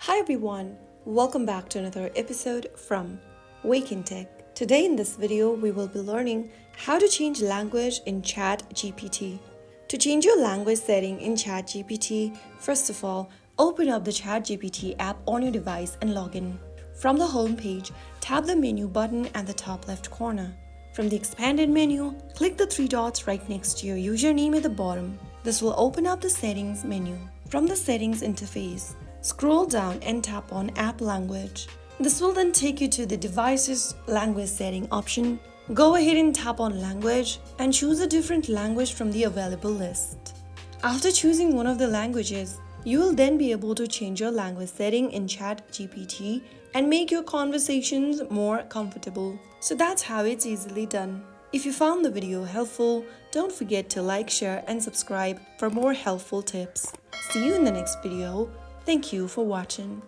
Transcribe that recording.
Hi everyone, welcome back to another episode from Wake&Tech. Today in this video, we will be learning how to change language in ChatGPT. To change your language setting in ChatGPT, first of all, open up the ChatGPT app on your device and log in. From the home page, tap the menu button at the top left corner. From the expanded menu, click the three dots right next to your username at the bottom. This will open up the settings menu. From the settings interface, scroll down and tap on App Language. This will then take you to the device's language setting option. Go ahead and tap on Language and choose a different language from the available list. After choosing one of the languages, you will then be able to change your language setting in ChatGPT and make your conversations more comfortable. So that's how it's easily done. If you found the video helpful, don't forget to like, share, and subscribe for more helpful tips. See you in the next video. Thank you for watching.